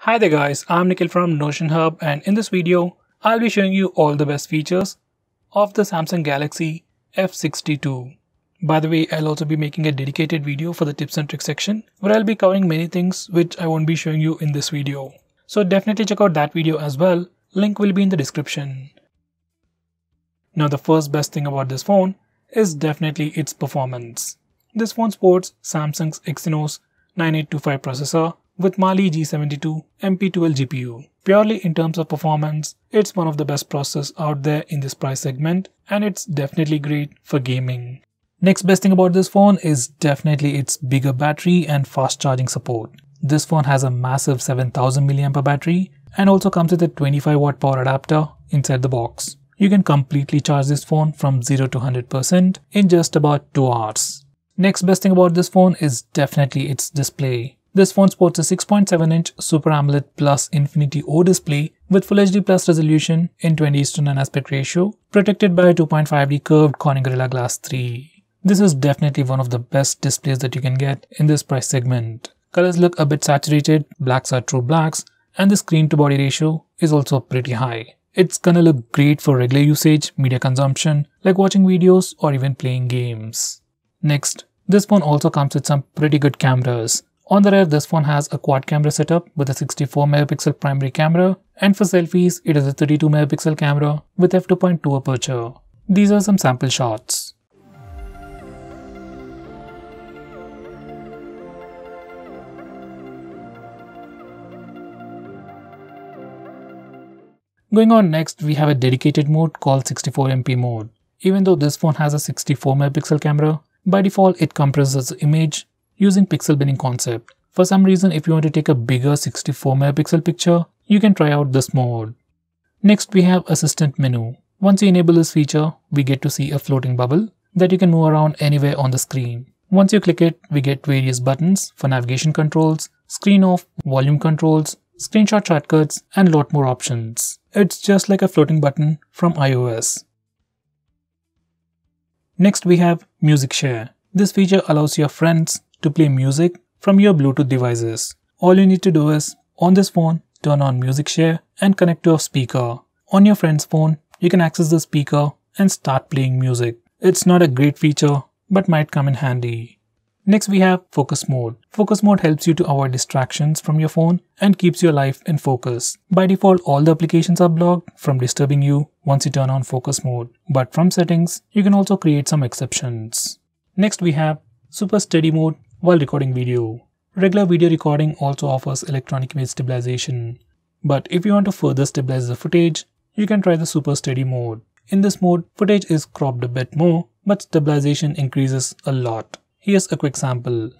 Hi there guys, I'm Nikhil from Notion Hub, and in this video, I'll be showing you all the best features of the Samsung Galaxy F62. By the way, I'll also be making a dedicated video for the tips and tricks section where I'll be covering many things which I won't be showing you in this video. So definitely check out that video as well, link will be in the description. Now the first best thing about this phone is definitely its performance. This phone sports Samsung's Exynos 9825 processor with Mali G72 MP12 GPU. Purely in terms of performance, it's one of the best processors out there in this price segment, and it's definitely great for gaming. Next best thing about this phone is definitely its bigger battery and fast charging support. This phone has a massive 7000 mAh battery and also comes with a 25 watt power adapter inside the box. You can completely charge this phone from 0 to 100% in just about 2 hours. Next best thing about this phone is definitely its display. This phone sports a 6.7-inch Super AMOLED Plus Infinity O display with Full HD Plus resolution in 20:9 aspect ratio, protected by a 2.5D curved Corning Gorilla Glass 3. This is definitely one of the best displays that you can get in this price segment. Colors look a bit saturated, blacks are true blacks, and the screen to body ratio is also pretty high. It's gonna look great for regular usage, media consumption, like watching videos or even playing games. Next, this phone also comes with some pretty good cameras. On the rear, this phone has a quad camera setup with a 64 megapixel primary camera, and for selfies, it has a 32 megapixel camera with f2.2 aperture. These are some sample shots. Going on next, we have a dedicated mode called 64MP mode. Even though this phone has a 64 megapixel camera, by default it compresses the image using pixel binning concept. For some reason, if you want to take a bigger 64 megapixel picture, you can try out this mode. Next, we have Assistant menu. Once you enable this feature, we get to see a floating bubble that you can move around anywhere on the screen. Once you click it, we get various buttons for navigation controls, screen off, volume controls, screenshot shortcuts, and a lot more options. It's just like a floating button from iOS. Next, we have Music Share. This feature allows your friends to play music from your Bluetooth devices. All you need to do is, on this phone, turn on Music Share and connect to a speaker. On your friend's phone, you can access the speaker and start playing music. It's not a great feature, but might come in handy. Next, we have Focus Mode. Focus Mode helps you to avoid distractions from your phone and keeps your life in focus. By default, all the applications are blocked from disturbing you once you turn on Focus Mode. But from settings, you can also create some exceptions. Next, we have Super Steady Mode while recording video. Regular video recording also offers electronic image stabilization. But if you want to further stabilize the footage, you can try the Super Steady mode. In this mode, footage is cropped a bit more, but stabilization increases a lot. Here's a quick sample.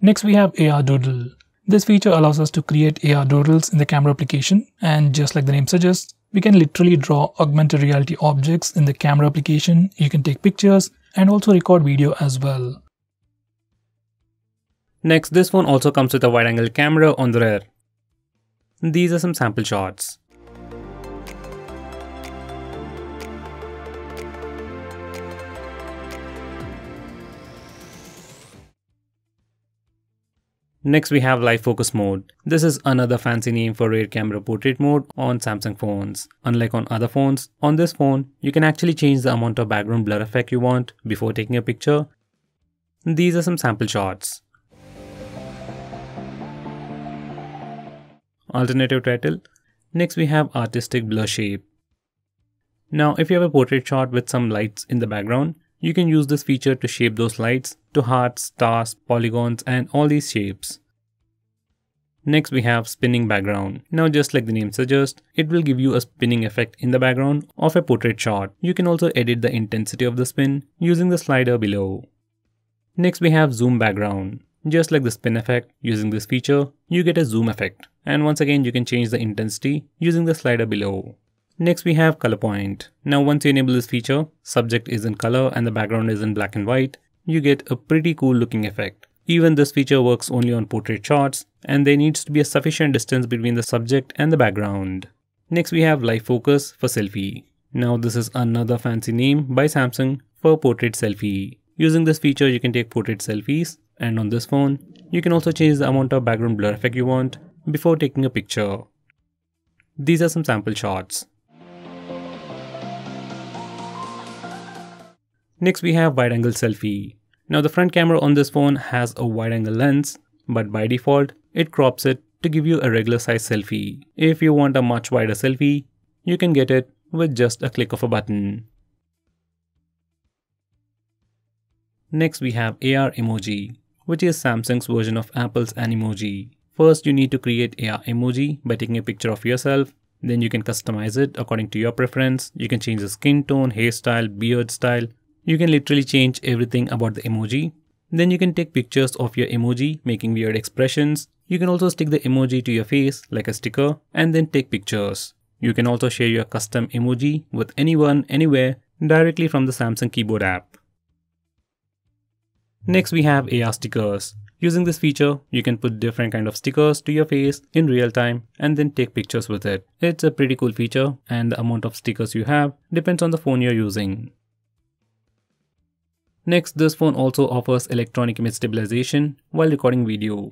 Next, we have AR Doodle. This feature allows us to create AR doodles in the camera application, and just like the name suggests, we can literally draw augmented reality objects in the camera application. You can take pictures and also record video as well. Next, this phone also comes with a wide-angle camera on the rear. These are some sample shots. Next, we have Live Focus Mode. This is another fancy name for rear camera portrait mode on Samsung phones. Unlike on other phones, on this phone, you can actually change the amount of background blur effect you want before taking a picture. These are some sample shots. Alternative title. Next, we have Artistic Blur Shape. Now, if you have a portrait shot with some lights in the background, you can use this feature to shape those lights to hearts, stars, polygons, and all these shapes. Next, we have Spinning Background. Now, just like the name suggests, it will give you a spinning effect in the background of a portrait shot. You can also edit the intensity of the spin using the slider below. Next, we have Zoom Background. Just like the spin effect, using this feature, you get a zoom effect. And once again, you can change the intensity using the slider below. Next, we have Color Point. Now, once you enable this feature, subject is in color and the background is in black and white, you get a pretty cool looking effect. Even this feature works only on portrait shots, and there needs to be a sufficient distance between the subject and the background. Next we have live focus for selfie. Now this is another fancy name by Samsung for portrait selfie. Using this feature you can take portrait selfies, and on this phone you can also change the amount of background blur effect you want before taking a picture. These are some sample shots. Next we have wide angle selfie. Now the front camera on this phone has a wide angle lens, but by default it crops it to give you a regular size selfie. If you want a much wider selfie, you can get it with just a click of a button. Next we have AR Emoji, which is Samsung's version of Apple's Emoji. First you need to create AR Emoji by taking a picture of yourself. Then you can customize it according to your preference. You can change the skin tone, hairstyle, beard style. You can literally change everything about the emoji. Then you can take pictures of your emoji making weird expressions. You can also stick the emoji to your face like a sticker and then take pictures. You can also share your custom emoji with anyone, anywhere directly from the Samsung keyboard app. Next we have AR stickers. Using this feature, you can put different kind of stickers to your face in real time and then take pictures with it. It's a pretty cool feature, and the amount of stickers you have depends on the phone you're using. Next, this phone also offers electronic image stabilization while recording video.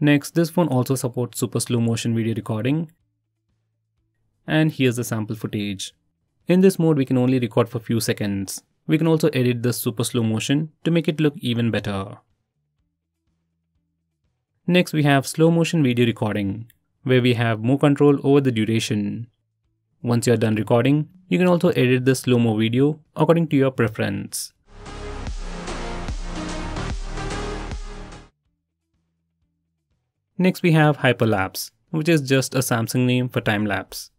Next, this phone also supports super slow motion video recording. And here's the sample footage. In this mode, we can only record for few seconds. We can also edit the super slow motion to make it look even better. Next, we have slow motion video recording, where we have more control over the duration. Once you're done recording, you can also edit the slow-mo video according to your preference. Next we have Hyperlapse, which is just a Samsung name for time-lapse.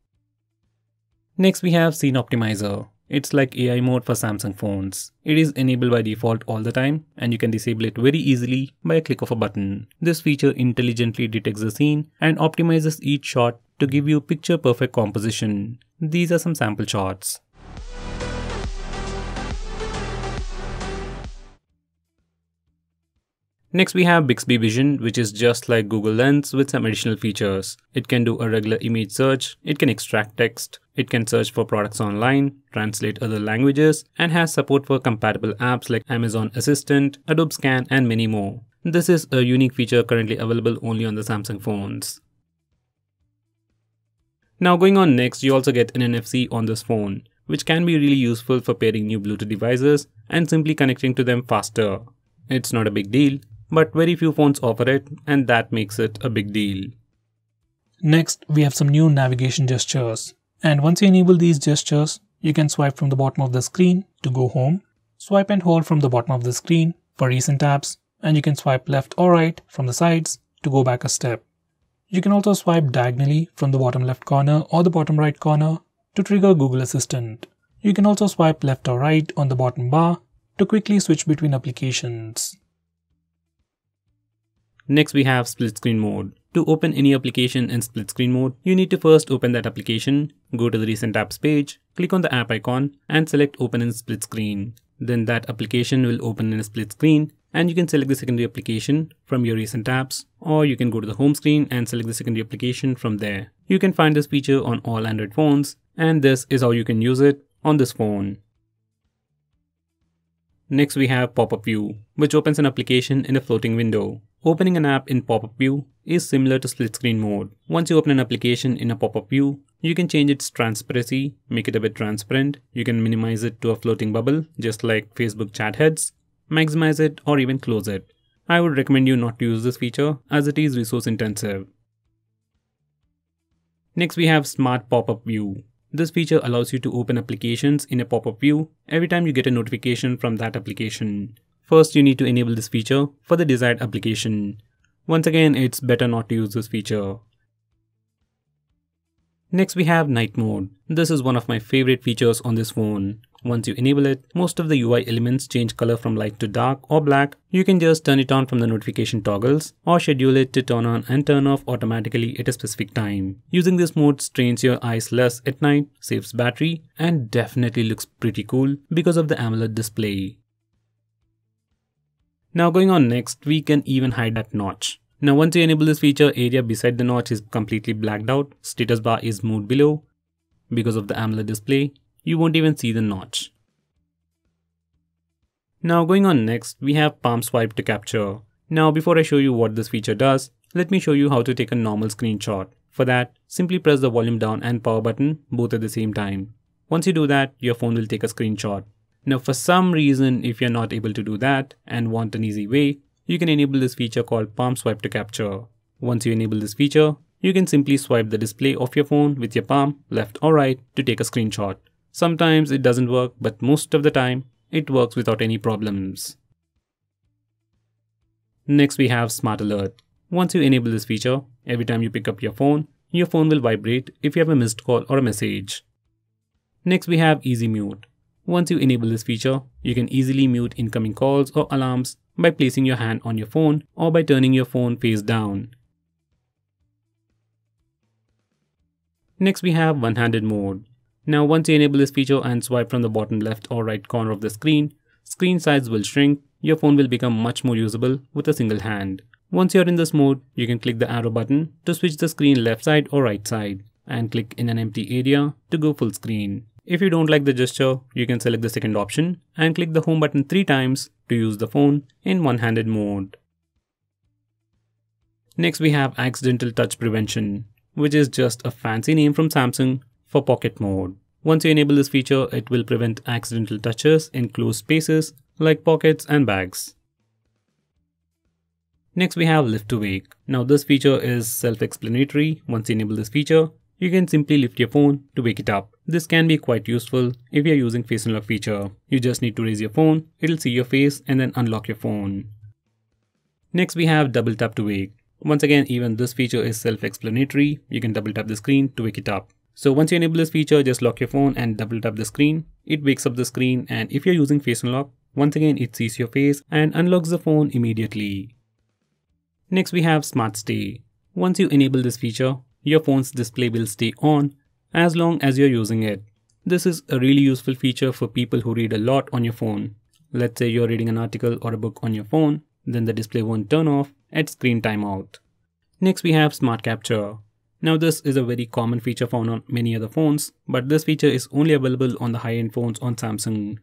Next we have Scene Optimizer. It's like AI mode for Samsung phones. It is enabled by default all the time, and you can disable it very easily by a click of a button. This feature intelligently detects the scene and optimizes each shot to give you picture perfect composition. These are some sample shots. Next we have Bixby Vision, which is just like Google Lens with some additional features. It can do a regular image search, it can extract text, it can search for products online, translate other languages, and has support for compatible apps like Amazon Assistant, Adobe Scan, and many more. This is a unique feature currently available only on the Samsung phones. Now going on next, you also get an NFC on this phone, which can be really useful for pairing new Bluetooth devices and simply connecting to them faster. It's not a big deal, but very few phones offer it, and that makes it a big deal. Next, we have some new navigation gestures. And once you enable these gestures, you can swipe from the bottom of the screen to go home, swipe and hold from the bottom of the screen for recent apps, and you can swipe left or right from the sides to go back a step. You can also swipe diagonally from the bottom left corner or the bottom right corner to trigger Google Assistant. You can also swipe left or right on the bottom bar to quickly switch between applications. Next we have split screen mode. To open any application in split screen mode, you need to first open that application, go to the recent apps page, click on the app icon and select open in split screen. Then that application will open in a split screen and you can select the secondary application from your recent apps, or you can go to the home screen and select the secondary application from there. You can find this feature on all Android phones, and this is how you can use it on this phone. Next we have pop-up view, which opens an application in a floating window. Opening an app in pop-up view is similar to split screen mode. Once you open an application in a pop-up view, you can change its transparency, make it a bit transparent. You can minimize it to a floating bubble, just like Facebook chat heads, maximize it, or even close it. I would recommend you not to use this feature as it is resource intensive. Next we have smart pop-up view. This feature allows you to open applications in a pop-up view every time you get a notification from that application. First, you need to enable this feature for the desired application. Once again, it's better not to use this feature. Next, we have night mode. This is one of my favorite features on this phone. Once you enable it, most of the UI elements change color from light to dark or black. You can just turn it on from the notification toggles or schedule it to turn on and turn off automatically at a specific time. Using this mode strains your eyes less at night, saves battery, and definitely looks pretty cool because of the AMOLED display. Now going on next, we can even hide that notch. Now once you enable this feature, area beside the notch is completely blacked out, status bar is moved below. Because of the AMOLED display, you won't even see the notch. Now going on next, we have palm swipe to capture. Now before I show you what this feature does, let me show you how to take a normal screenshot. For that, simply press the volume down and power button both at the same time. Once you do that, your phone will take a screenshot. Now for some reason, if you're not able to do that and want an easy way, you can enable this feature called palm swipe to capture. Once you enable this feature, you can simply swipe the display of your phone with your palm, left or right, to take a screenshot. Sometimes it doesn't work, but most of the time, it works without any problems. Next we have Smart Alert. Once you enable this feature, every time you pick up your phone will vibrate if you have a missed call or a message. Next we have Easy Mute. Once you enable this feature, you can easily mute incoming calls or alarms by placing your hand on your phone or by turning your phone face down. Next we have One-Handed Mode. Now once you enable this feature and swipe from the bottom left or right corner of the screen size will shrink, your phone will become much more usable with a single hand. Once you're in this mode, you can click the arrow button to switch the screen left side or right side and click in an empty area to go full screen. If you don't like the gesture, you can select the second option and click the home button 3 times to use the phone in one-handed mode. Next we have Accidental Touch Prevention, which is just a fancy name from Samsung for pocket mode. Once you enable this feature, it will prevent accidental touches in closed spaces like pockets and bags. Next we have Lift to Wake. Now this feature is self-explanatory. Once you enable this feature, you can simply lift your phone to wake it up. This can be quite useful if you're using face unlock feature. You just need to raise your phone, it'll see your face and then unlock your phone. Next we have Double Tap to Wake. Once again, even this feature is self-explanatory. You can double tap the screen to wake it up. So once you enable this feature, just lock your phone and double tap the screen. It wakes up the screen, and if you're using face unlock, once again it sees your face and unlocks the phone immediately. Next we have Smart Stay. Once you enable this feature, your phone's display will stay on as long as you're using it. This is a really useful feature for people who read a lot on your phone. Let's say you're reading an article or a book on your phone, then the display won't turn off at screen timeout. Next we have Smart Capture. Now this is a very common feature found on many other phones, but this feature is only available on the high-end phones on Samsung.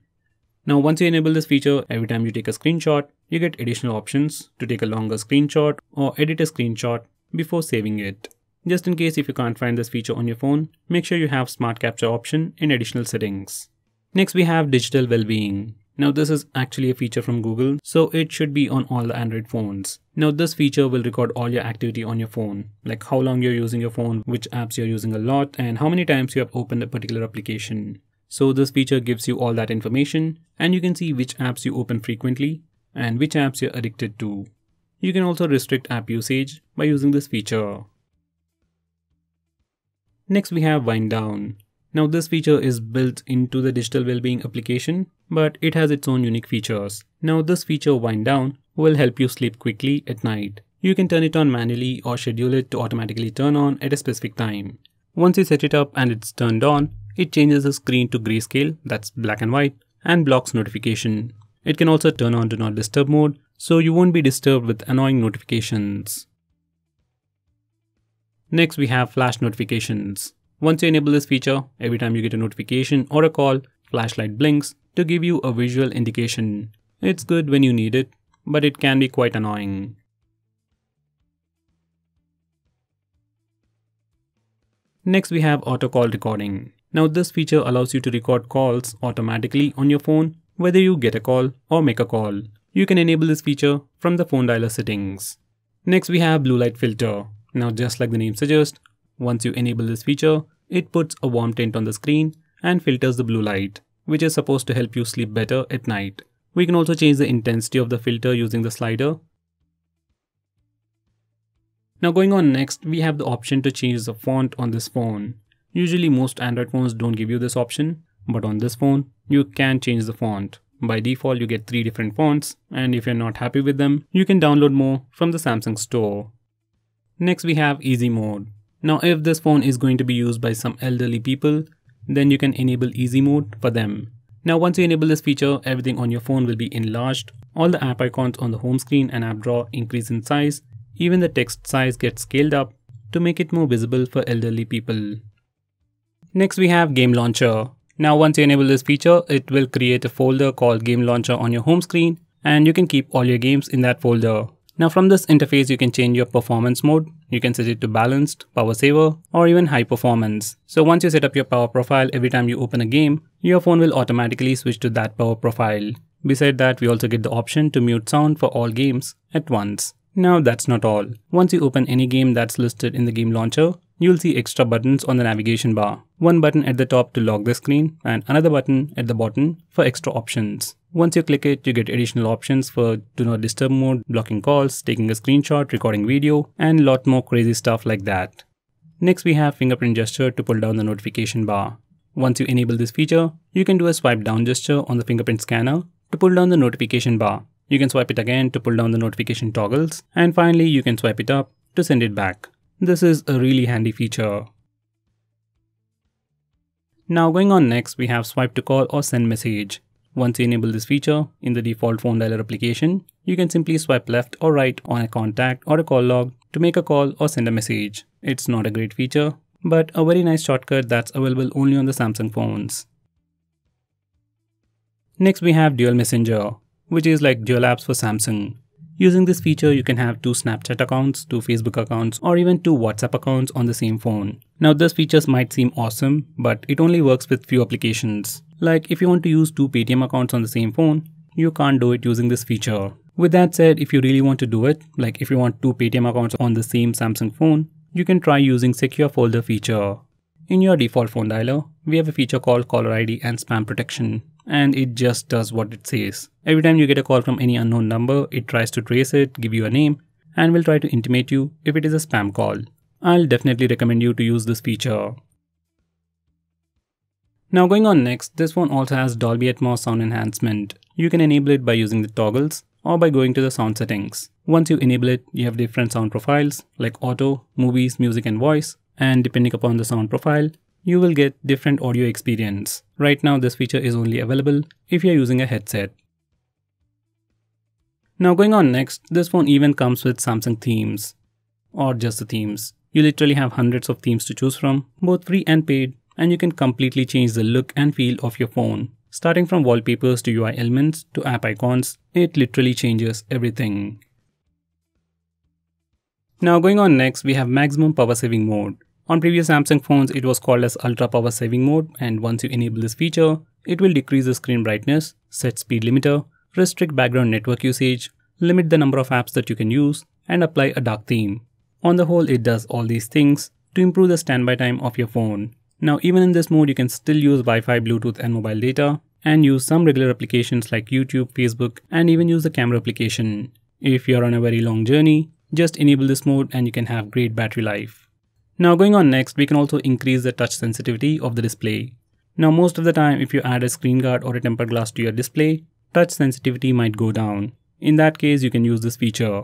Now once you enable this feature, every time you take a screenshot, you get additional options to take a longer screenshot or edit a screenshot before saving it. Just in case if you can't find this feature on your phone, make sure you have Smart Capture option in additional settings. Next we have Digital Wellbeing. Now this is actually a feature from Google, so it should be on all the Android phones. Now this feature will record all your activity on your phone, like how long you're using your phone, which apps you're using a lot, and how many times you have opened a particular application. So this feature gives you all that information, and you can see which apps you open frequently and which apps you're addicted to. You can also restrict app usage by using this feature. Next we have Wind Down. Now this feature is built into the Digital Wellbeing application, but it has its own unique features. Now this feature Wind Down will help you sleep quickly at night. You can turn it on manually or schedule it to automatically turn on at a specific time. Once you set it up and it's turned on, it changes the screen to grayscale, that's black and white, and blocks notification. It can also turn on Do Not Disturb mode, so you won't be disturbed with annoying notifications. Next we have Flash Notifications. Once you enable this feature, every time you get a notification or a call, flashlight blinks to give you a visual indication. It's good when you need it, but it can be quite annoying. Next we have Auto Call Recording. Now this feature allows you to record calls automatically on your phone, whether you get a call or make a call. You can enable this feature from the phone dialer settings. Next we have Blue Light Filter. Now just like the name suggests, once you enable this feature, it puts a warm tint on the screen and filters the blue light, which is supposed to help you sleep better at night. We can also change the intensity of the filter using the slider. Now going on next, we have the option to change the font on this phone. Usually most Android phones don't give you this option, but on this phone, you can change the font. By default, you get 3 different fonts, and if you're not happy with them, you can download more from the Samsung store. Next we have Easy Mode. Now if this phone is going to be used by some elderly people, then you can enable Easy Mode for them. Now once you enable this feature, everything on your phone will be enlarged. All the app icons on the home screen and app drawer increase in size. Even the text size gets scaled up to make it more visible for elderly people. Next we have Game Launcher. Now once you enable this feature, it will create a folder called Game Launcher on your home screen, and you can keep all your games in that folder. Now from this interface, you can change your performance mode. You can set it to balanced, power saver, or even high performance. So once you set up your power profile, every time you open a game, your phone will automatically switch to that power profile. Beside that, we also get the option to mute sound for all games at once. Now that's not all. Once you open any game that's listed in the game launcher, you'll see extra buttons on the navigation bar. One button at the top to lock the screen and another button at the bottom for extra options. Once you click it, you get additional options for do not disturb mode, blocking calls, taking a screenshot, recording video, and a lot more crazy stuff like that. Next we have fingerprint gesture to pull down the notification bar. Once you enable this feature, you can do a swipe down gesture on the fingerprint scanner to pull down the notification bar. You can swipe it again to pull down the notification toggles, and finally you can swipe it up to send it back. This is a really handy feature. Now going on next, we have swipe to call or send message. Once you enable this feature in the default phone dialer application, you can simply swipe left or right on a contact or a call log to make a call or send a message. It's not a great feature, but a very nice shortcut that's available only on the Samsung phones. Next we have Dual Messenger, which is like Dual Apps for Samsung. Using this feature, you can have 2 Snapchat accounts, 2 Facebook accounts, or even 2 WhatsApp accounts on the same phone. Now this feature might seem awesome, but it only works with few applications. Like if you want to use 2 Paytm accounts on the same phone, you can't do it using this feature. With that said, if you really want to do it, like if you want 2 Paytm accounts on the same Samsung phone, you can try using Secure Folder feature. In your default phone dialer, we have a feature called Caller ID and Spam Protection, and it just does what it says. Every time you get a call from any unknown number, it tries to trace it, give you a name, and will try to intimate you if it is a spam call. I'll definitely recommend you to use this feature. Now going on next, this phone also has Dolby Atmos sound enhancement. You can enable it by using the toggles or by going to the sound settings. Once you enable it, you have different sound profiles like auto, movies, music and voice, and depending upon the sound profile, you will get different audio experience. Right now this feature is only available if you're using a headset. Now going on next, this phone even comes with Samsung themes, or just the themes. You literally have hundreds of themes to choose from, both free and paid, and you can completely change the look and feel of your phone. Starting from wallpapers to UI elements to app icons, it literally changes everything. Now going on next, we have maximum power saving mode. On previous Samsung phones, it was called as ultra power saving mode, and once you enable this feature, it will decrease the screen brightness, set speed limiter, restrict background network usage, limit the number of apps that you can use, and apply a dark theme. On the whole, it does all these things to improve the standby time of your phone. Now even in this mode, you can still use Wi-Fi, Bluetooth and mobile data, and use some regular applications like YouTube, Facebook, and even use the camera application. If you're on a very long journey, just enable this mode and you can have great battery life. Now going on next, we can also increase the touch sensitivity of the display. Now most of the time, if you add a screen guard or a tempered glass to your display, touch sensitivity might go down. In that case, you can use this feature.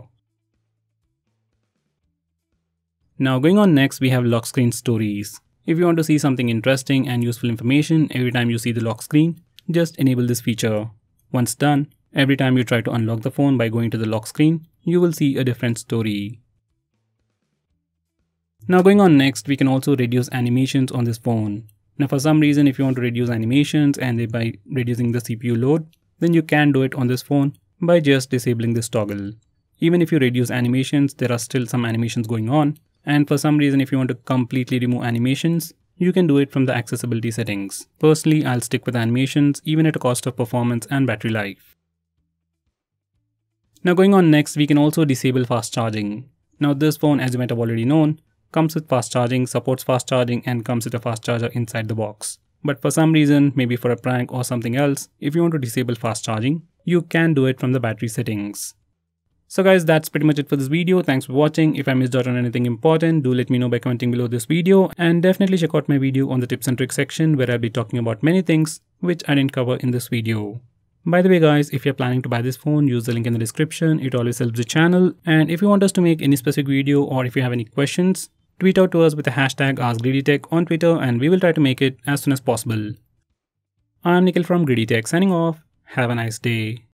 Now going on next, we have lock screen stories. If you want to see something interesting and useful information every time you see the lock screen, just enable this feature. Once done, every time you try to unlock the phone by going to the lock screen, you will see a different story. Now going on next, we can also reduce animations on this phone. Now for some reason, if you want to reduce animations and thereby reducing the CPU load, then you can do it on this phone by just disabling this toggle. Even if you reduce animations, there are still some animations going on, and for some reason if you want to completely remove animations, you can do it from the accessibility settings. Personally, I'll stick with animations even at a cost of performance and battery life. Now going on next, we can also disable fast charging. Now this phone, as you might have already known, comes with fast charging, supports fast charging, and comes with a fast charger inside the box. But for some reason, maybe for a prank or something else, if you want to disable fast charging, you can do it from the battery settings. So guys, that's pretty much it for this video. Thanks for watching. If I missed out on anything important, do let me know by commenting below this video, and definitely check out my video on the tips and tricks section where I'll be talking about many things which I didn't cover in this video. By the way guys, if you're planning to buy this phone, use the link in the description. It always helps the channel. And if you want us to make any specific video or if you have any questions, tweet out to us with the hashtag AskGreedyTech on Twitter and we will try to make it as soon as possible. I'm Nikhil from GreedyTech signing off. Have a nice day.